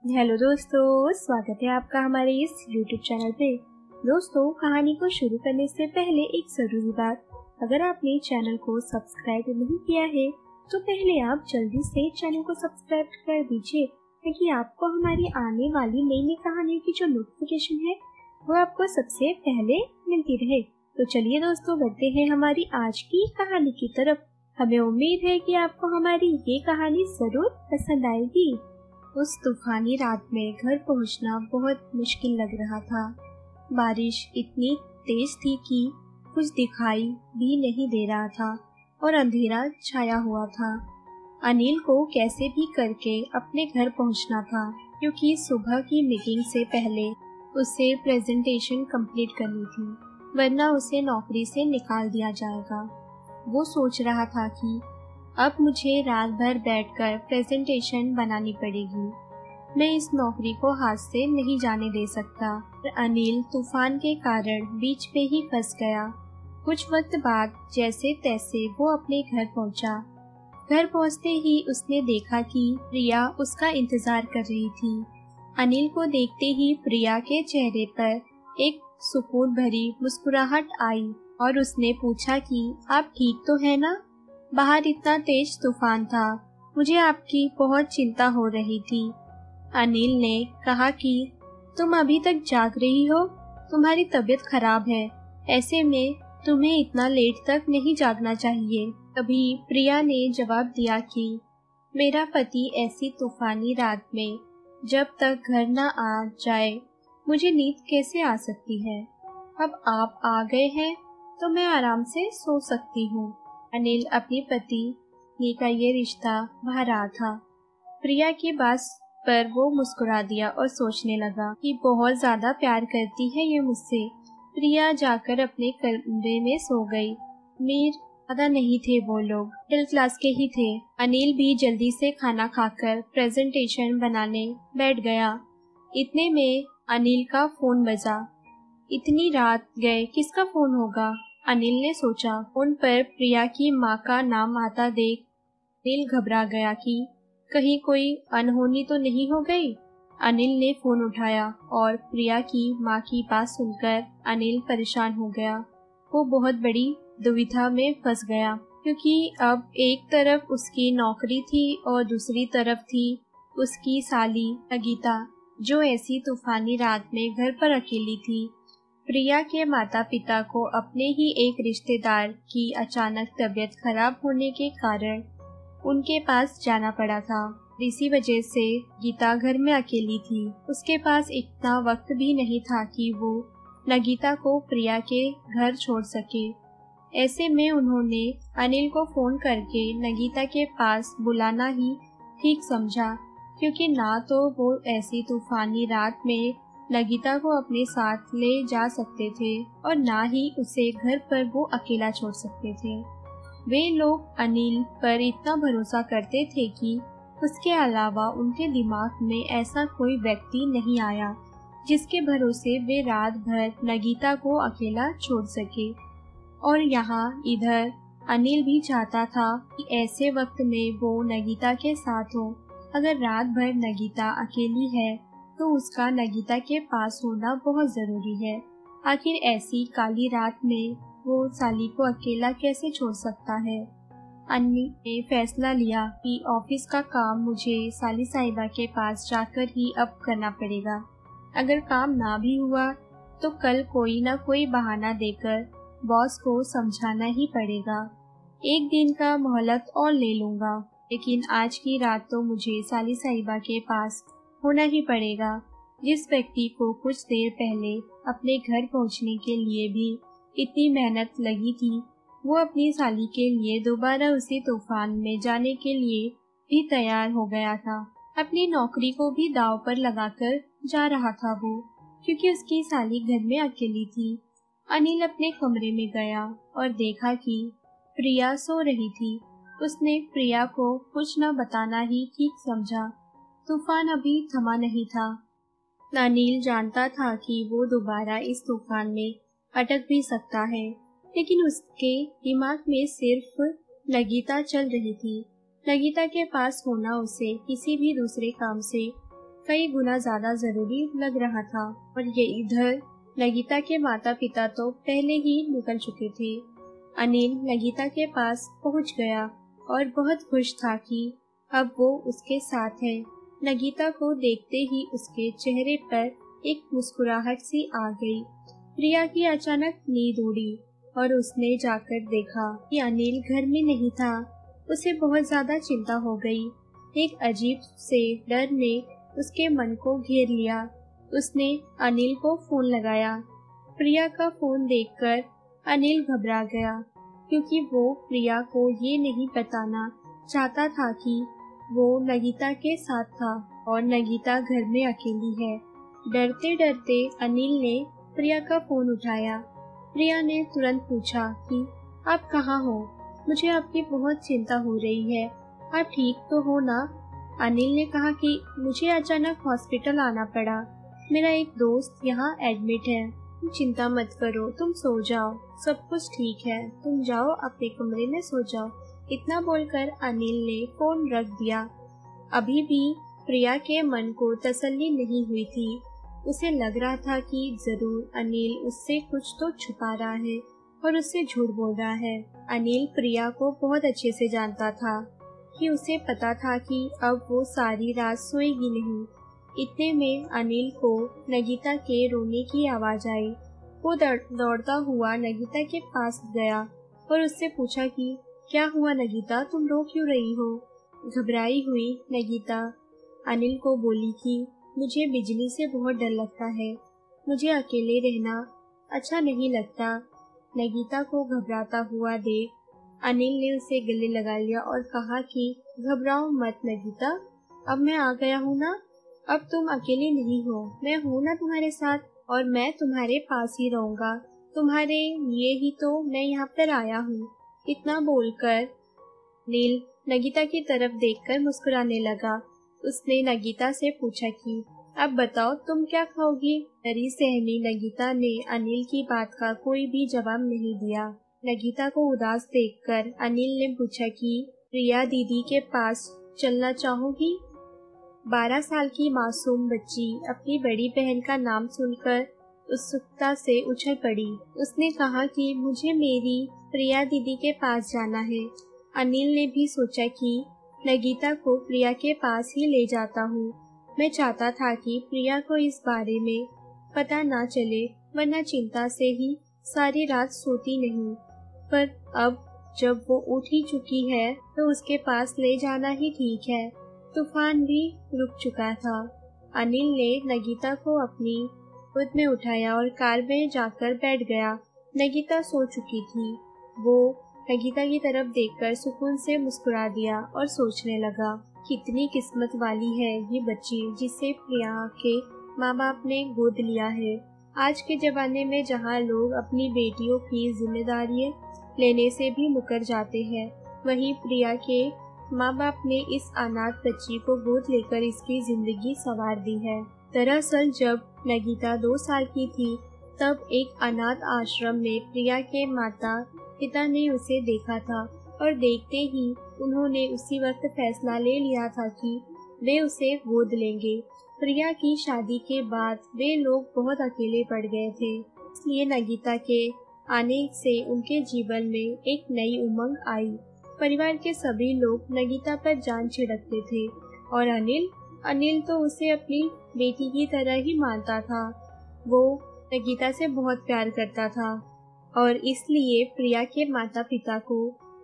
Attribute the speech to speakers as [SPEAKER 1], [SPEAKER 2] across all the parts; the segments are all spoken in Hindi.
[SPEAKER 1] हेलो दोस्तों, स्वागत है आपका हमारे इस YouTube चैनल पे। दोस्तों, कहानी को शुरू करने से पहले एक जरूरी बात, अगर आपने चैनल को सब्सक्राइब नहीं किया है तो पहले आप जल्दी से चैनल को सब्सक्राइब कर दीजिए ताकि आपको हमारी आने वाली नई नई कहानियों की जो नोटिफिकेशन है वो आपको सबसे पहले मिलती रहे। तो चलिए दोस्तों, बढ़ते हैं हमारी आज की कहानी की तरफ। हमें उम्मीद है कि आपको हमारी ये कहानी जरूर पसंद आएगी। उस तूफानी रात में घर पहुंचना बहुत मुश्किल लग रहा था। बारिश इतनी तेज थी कि कुछ दिखाई भी नहीं दे रहा था और अंधेरा छाया हुआ था। अनिल को कैसे भी करके अपने घर पहुंचना था क्योंकि सुबह की मीटिंग से पहले उसे प्रेजेंटेशन कंप्लीट करनी थी, वरना उसे नौकरी से निकाल दिया जाएगा। वो सोच रहा था कि अब मुझे रात भर बैठकर प्रेजेंटेशन बनानी पड़ेगी। मैं इस नौकरी को हाथ से नहीं जाने दे सकता। अनिल तूफान के कारण बीच पे ही फंस गया। कुछ वक्त बाद जैसे तैसे वो अपने घर पहुंचा। घर पहुंचते ही उसने देखा कि प्रिया उसका इंतजार कर रही थी। अनिल को देखते ही प्रिया के चेहरे पर एक सुकून भरी मुस्कुराहट आई और उसने पूछा कि आप ठीक तो है ना? बाहर इतना तेज तूफान था, मुझे आपकी बहुत चिंता हो रही थी। अनिल ने कहा कि तुम अभी तक जाग रही हो, तुम्हारी तबीयत खराब है, ऐसे में तुम्हें इतना लेट तक नहीं जागना चाहिए। तभी प्रिया ने जवाब दिया कि मेरा पति ऐसी तूफानी रात में जब तक घर न आ जाए मुझे नींद कैसे आ सकती है। अब आप आ गए हैं तो मैं आराम से सो सकती हूँ। अनिल अपनी पत्नी का ये रिश्ता भा रहा था। प्रिया की बात पर वो मुस्कुरा दिया और सोचने लगा कि बहुत ज्यादा प्यार करती है ये मुझसे। प्रिया जाकर अपने कमरे में सो गई। मीर ज्यादा नहीं थे, वो लोग मिडिल क्लास के ही थे। अनिल भी जल्दी से खाना खाकर प्रेजेंटेशन बनाने बैठ गया। इतने में अनिल का फोन बजा। इतनी रात गए, किसका फोन होगा? अनिल ने सोचा। फोन पर प्रिया की माँ का नाम आता देख अनिल घबरा गया कि कहीं कोई अनहोनी तो नहीं हो गई। अनिल ने फोन उठाया और प्रिया की माँ की बात सुनकर अनिल परेशान हो गया। वो बहुत बड़ी दुविधा में फंस गया क्योंकि अब एक तरफ उसकी नौकरी थी और दूसरी तरफ थी उसकी साली नगीता, जो ऐसी तूफानी रात में घर पर अकेली थी। प्रिया के माता पिता को अपने ही एक रिश्तेदार की अचानक तबीयत खराब होने के कारण उनके पास जाना पड़ा था। इसी वजह से गीता घर में अकेली थी। उसके पास इतना वक्त भी नहीं था कि वो नगीता को प्रिया के घर छोड़ सके। ऐसे में उन्होंने अनिल को फोन करके नगीता के पास बुलाना ही ठीक समझा, क्योंकि ना तो वो ऐसी तूफानी रात में नगीता को अपने साथ ले जा सकते थे और ना ही उसे घर पर वो अकेला छोड़ सकते थे। वे लोग अनिल पर इतना भरोसा करते थे कि उसके अलावा उनके दिमाग में ऐसा कोई व्यक्ति नहीं आया जिसके भरोसे वे रात भर नगीता को अकेला छोड़ सके। और यहाँ इधर अनिल भी चाहता था कि ऐसे वक्त में वो नगीता के साथ हो। अगर रात भर नगीता अकेली है तो उसका नगीता के पास होना बहुत जरूरी है। आखिर ऐसी काली रात में वो साली को अकेला कैसे छोड़ सकता है। अनिल ने फैसला लिया कि ऑफिस का काम मुझे साली साहिबा के पास जाकर ही अब करना पड़ेगा। अगर काम ना भी हुआ तो कल कोई ना कोई बहाना देकर बॉस को समझाना ही पड़ेगा। एक दिन का मोहलत और ले लूंगा, लेकिन आज की रात तो मुझे साली साहिबा के पास होना ही पड़ेगा। जिस व्यक्ति को कुछ देर पहले अपने घर पहुंचने के लिए भी इतनी मेहनत लगी थी, वो अपनी साली के लिए दोबारा उसी तूफान में जाने के लिए भी तैयार हो गया था। अपनी नौकरी को भी दांव पर लगाकर जा रहा था वो, क्योंकि उसकी साली घर में अकेली थी। अनिल अपने कमरे में गया और देखा कि प्रिया सो रही थी। उसने प्रिया को कुछ न बताना ही ठीक समझा। तूफान अभी थमा नहीं था। अनिल जानता था कि वो दोबारा इस तूफान में अटक भी सकता है, लेकिन उसके दिमाग में सिर्फ नगीता चल रही थी। नगीता के पास होना उसे किसी भी दूसरे काम से कई गुना ज्यादा जरूरी लग रहा था। और ये इधर नगीता के माता पिता तो पहले ही निकल चुके थे। अनिल नगीता के पास पहुंच गया और बहुत खुश था कि अब वो उसके साथ है। नगीता को देखते ही उसके चेहरे पर एक मुस्कुराहट सी आ गई। प्रिया की अचानक नींद उड़ी और उसने जाकर देखा कि अनिल घर में नहीं था। उसे बहुत ज्यादा चिंता हो गई। एक अजीब से डर ने उसके मन को घेर लिया। उसने अनिल को फोन लगाया। प्रिया का फोन देखकर अनिल घबरा गया, क्योंकि वो प्रिया को ये नहीं बताना चाहता था कि वो नगीता के साथ था और नगीता घर में अकेली है। डरते डरते अनिल ने प्रिया का फोन उठाया। प्रिया ने तुरंत पूछा कि आप कहाँ हो? मुझे आपकी बहुत चिंता हो रही है, आप ठीक तो हो ना? अनिल ने कहा कि मुझे अचानक हॉस्पिटल आना पड़ा। मेरा एक दोस्त यहाँ एडमिट है। तुम चिंता मत करो, तुम सो जाओ, सब कुछ ठीक है, तुम जाओ अपने कमरे में सो जाओ। इतना बोलकर अनिल ने फोन रख दिया। अभी भी प्रिया के मन को तसल्ली नहीं हुई थी। उसे लग रहा था कि जरूर अनिल उससे कुछ तो छुपा रहा है और उससे झूठ बोल रहा है। अनिल प्रिया को बहुत अच्छे से जानता था कि उसे पता था कि अब वो सारी रात सोएगी नहीं। इतने में अनिल को नगीता के रोने की आवाज आई। वो दौड़ता हुआ नगीता के पास गया और उससे पूछा कि क्या हुआ नगीता, तुम रो क्यों रही हो? घबराई हुई नगीता अनिल को बोली कि मुझे बिजली से बहुत डर लगता है, मुझे अकेले रहना अच्छा नहीं लगता। नगीता को घबराता हुआ देख अनिल ने उसे गले लगा लिया और कहा कि घबराओ मत नगीता, अब मैं आ गया हूँ ना, अब तुम अकेली नहीं हो, मैं हूँ ना तुम्हारे साथ और मैं तुम्हारे पास ही रहूंगा। तुम्हारे लिए ही तो मैं यहाँ पर आया हूँ। इतना बोलकर नील नगीता की तरफ देखकर मुस्कुराने लगा। उसने नगीता से पूछा कि अब बताओ तुम क्या खाओगी? डरी सहमी नगीता ने अनिल की बात का कोई भी जवाब नहीं दिया। नगीता को उदास देखकर अनिल ने पूछा कि प्रिया दीदी के पास चलना चाहोगी? 12 साल की मासूम बच्ची अपनी बड़ी बहन का नाम सुनकर उत्सुकता से उछल पड़ी। उसने कहा कि मुझे मेरी प्रिया दीदी के पास जाना है। अनिल ने भी सोचा कि नगीता को प्रिया के पास ही ले जाता हूँ। मैं चाहता था कि प्रिया को इस बारे में पता ना चले, वरना चिंता से ही सारी रात सोती नहीं। पर अब जब वो उठ ही चुकी है तो उसके पास ले जाना ही ठीक है। तूफान भी रुक चुका था। अनिल ने नगीता को अपनी गोद में उठाया और कार में जाकर बैठ गया। नगीता सो चुकी थी। वो नगीता की तरफ देखकर सुकून से मुस्कुरा दिया और सोचने लगा, कितनी किस्मत वाली है ये बच्ची जिसे प्रिया के माँ बाप ने गोद लिया है। आज के जमाने में जहाँ लोग अपनी बेटियों की जिम्मेदारियां लेने से भी मुकर जाते हैं, वहीं प्रिया के माँ बाप ने इस अनाथ बच्ची को गोद लेकर इसकी जिंदगी संवार दी है। दरअसल जब नगीता 2 साल की थी तब एक अनाथ आश्रम में प्रिया के माता पिता ने उसे देखा था और देखते ही उन्होंने उसी वक्त फैसला ले लिया था कि वे उसे गोद लेंगे। प्रिया की शादी के बाद वे लोग बहुत अकेले पड़ गए थे, इसलिए नगीता के आने से उनके जीवन में एक नई उमंग आई। परिवार के सभी लोग नगीता पर जान छिड़कते थे और अनिल तो उसे अपनी बेटी की तरह ही मानता था। वो नगीता से बहुत प्यार करता था और इसलिए प्रिया के माता पिता को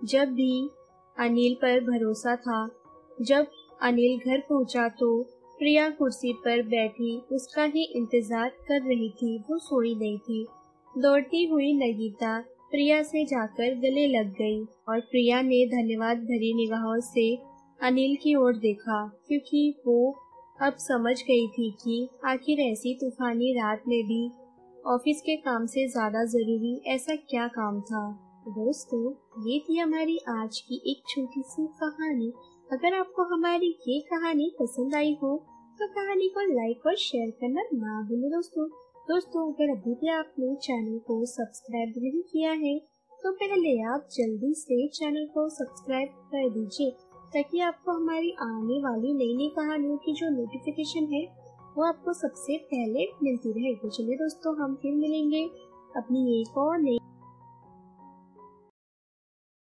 [SPEAKER 1] जब भी अनिल पर भरोसा था। जब अनिल घर पहुंचा तो प्रिया कुर्सी पर बैठी उसका ही इंतजार कर रही थी। वो सोई नहीं थी। दौड़ती हुई नगीता प्रिया से जाकर गले लग गई और प्रिया ने धन्यवाद भरी निगाहों से अनिल की ओर देखा, क्योंकि वो अब समझ गई थी कि आखिर ऐसी तूफानी रात में भी ऑफिस के काम से ज्यादा जरूरी ऐसा क्या काम था। दोस्तों, ये थी हमारी आज की एक छोटी सी कहानी। अगर आपको हमारी ये कहानी पसंद आई हो तो कहानी को लाइक और शेयर करना ना भूलें। दोस्तों, अगर अभी भी आपने चैनल को सब्सक्राइब नहीं किया है तो पहले आप जल्दी से चैनल को सब्सक्राइब कर दीजिए, ताकि आपको हमारी आने वाली नई नई कहानियों की जो नोटिफिकेशन है वो आपको सबसे पहले मिलती रहे। तो चलिए दोस्तों, हम फिर मिलेंगे अपनी एक और नई